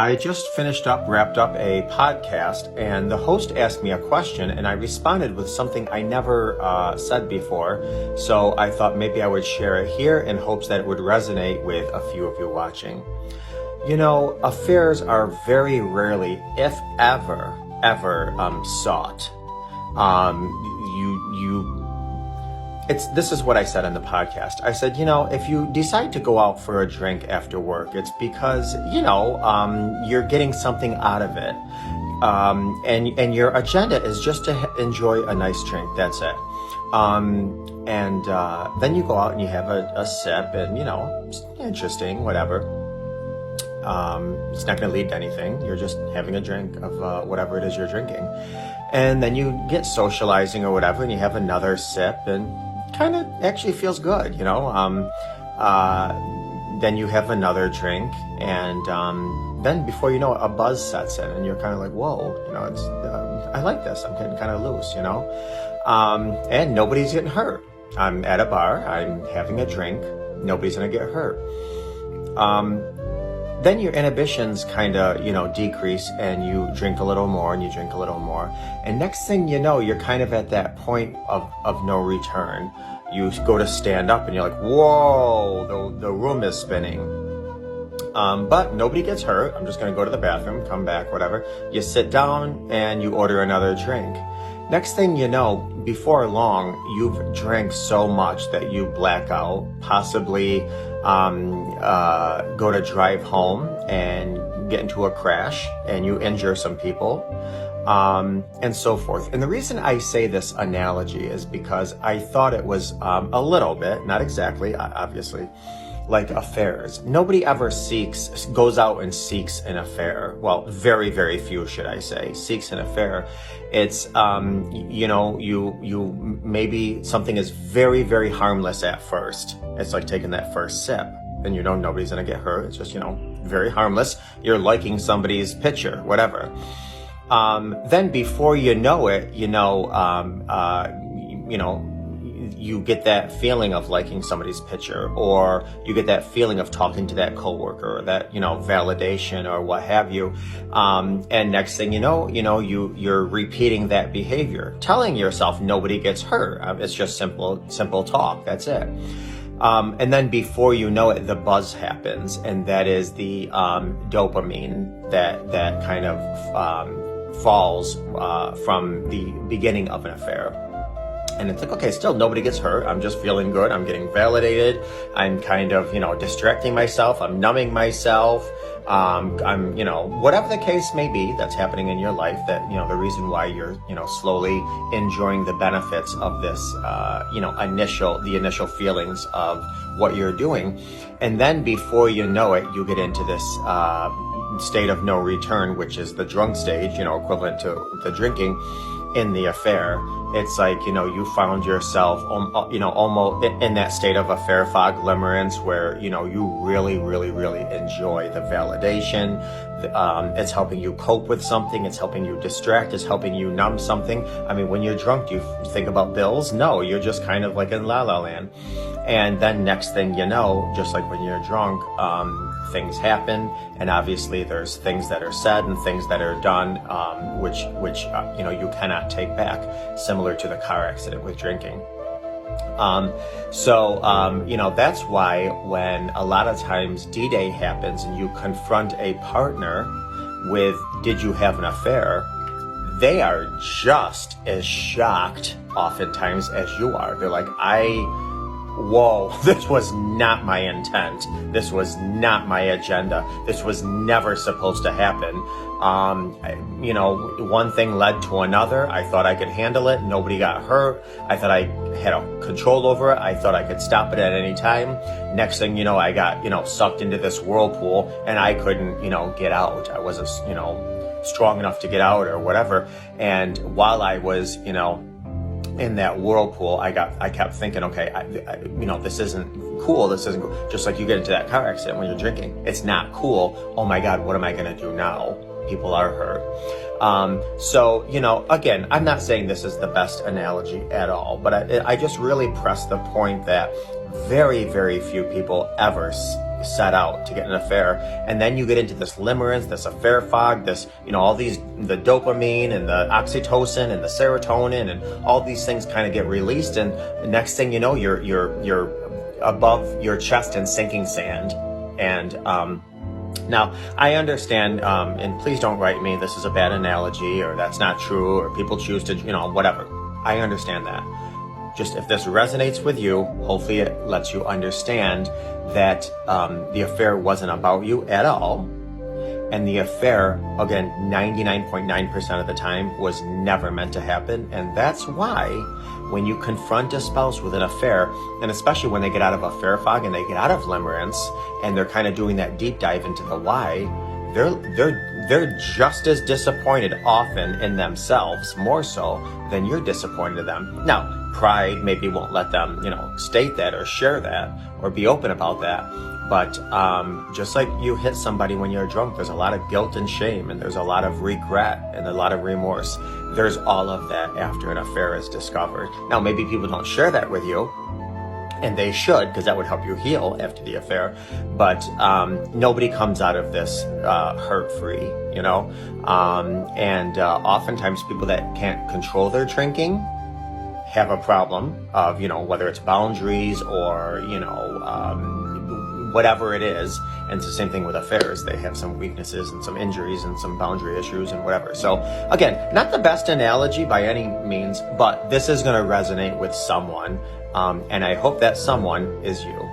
I just wrapped up a podcast, and the host asked me a question, and I responded with something I never said before. So I thought maybe I would share it here in hopes that it would resonate with a few of you watching. You know, affairs are very rarely, if ever, sought. This is what I said on the podcast. I said, if you decide to go out for a drink after work, it's because, you're getting something out of it. And your agenda is just to enjoy a nice drink. That's it. Then you go out and you have a sip and, it's interesting, whatever. It's not going to lead to anything. You're just having a drink of whatever it is you're drinking. And then you get socializing or whatever and you have another sip and kind of actually feels good, then you have another drink and then before you know it, a buzz sets in and you're kind of like, whoa, it's I like this. I'm getting kind of loose, and nobody's getting hurt. I'm at a bar, I'm having a drink, nobody's gonna get hurt. Then your inhibitions kind of, decrease and you drink a little more and you drink a little more. And next thing you know, you're kind of at that point of no return. You go to stand up and you're like, whoa, the room is spinning. But nobody gets hurt. I'm just going to go to the bathroom, come back, whatever. You sit down and you order another drink. Next thing you know, before long, you've drank so much that you black out, possibly go to drive home and get into a crash and you injure some people, and so forth. And the reason I say this analogy is because I thought it was a little bit, not exactly, obviously, like affairs. Nobody ever goes out and seeks an affair. Well, very, very few, should I say, seeks an affair. It's, you maybe something is very, very harmless at first. It's like taking that first sip and nobody's going to get hurt. It's just, very harmless. You're liking somebody's picture, whatever. Then before you know it, you get that feeling of liking somebody's picture, or you get that feeling of talking to that coworker, or that, validation or what have you. And next thing you're repeating that behavior, telling yourself nobody gets hurt. It's just simple talk. That's it. And then before you know it, the buzz happens, and that is the dopamine that kind of falls from the beginning of an affair. And it's like, okay, still nobody gets hurt. I'm just feeling good. I'm getting validated. I'm kind of, distracting myself. I'm numbing myself. I'm, whatever the case may be that's happening in your life, that, the reason why you're, slowly enjoying the benefits of this, the initial feelings of what you're doing. And then before you know it, you get into this, state of no return, which is the drunk stage, equivalent to the drinking in the affair. It's like, you found yourself, almost in that state of affair fog limerence where, you really, really, really enjoy the validation. It's helping you cope with something. It's helping you distract. It's helping you numb something. I mean, when you're drunk, do you think about bills? No, you're just kind of like in la la land. And then next thing you know, just like when you're drunk, things happen, and obviously there's things that are said and things that are done, which you cannot take back, similar to the car accident with drinking. That's why when a lot of times D-Day happens and you confront a partner with, did you have an affair? They are just as shocked oftentimes as you are. They're like, whoa, this was not my intent. This was not my agenda. This was never supposed to happen. One thing led to another. I thought I could handle it. Nobody got hurt. I thought I had control over it. I thought I could stop it at any time. Next thing you know, I got, sucked into this whirlpool and I couldn't, get out. I wasn't, strong enough to get out or whatever. And while I was, in that whirlpool, I kept thinking, okay, this isn't cool. This isn't cool. Just like you get into that car accident when you're drinking. It's not cool. Oh my God, what am I going to do now? People are hurt. Again, I'm not saying this is the best analogy at all, but I just really press the point that very, very few people ever set out to get an affair. And then you get into this limerence, this affair fog, this, all the dopamine and the oxytocin and the serotonin and all these things kind of get released. And the next thing you know, you're above your chest in sinking sand. And, now, I understand, and please don't write me, this is a bad analogy, or that's not true, or people choose to, whatever. I understand that. Just if this resonates with you, hopefully it lets you understand that the affair wasn't about you at all. And the affair, again, 99.9% of the time was never meant to happen. And that's why when you confront a spouse with an affair, and especially when they get out of affair fog and they get out of limerence and they're kind of doing that deep dive into the why, they're just as disappointed often in themselves, more so than you're disappointed in them. Now, pride maybe won't let them, state that or share that or be open about that. But just like you hit somebody when you're drunk, there's a lot of guilt and shame, and there's a lot of regret and a lot of remorse. There's all of that after an affair is discovered. Now, maybe people don't share that with you, and they should, because that would help you heal after the affair. But nobody comes out of this hurt-free, and oftentimes people that can't control their drinking have a problem of, whether it's boundaries or, whatever it is. And it's the same thing with affairs. They have some weaknesses and some injuries and some boundary issues and whatever. So again, not the best analogy by any means, but this is going to resonate with someone. And I hope that someone is you.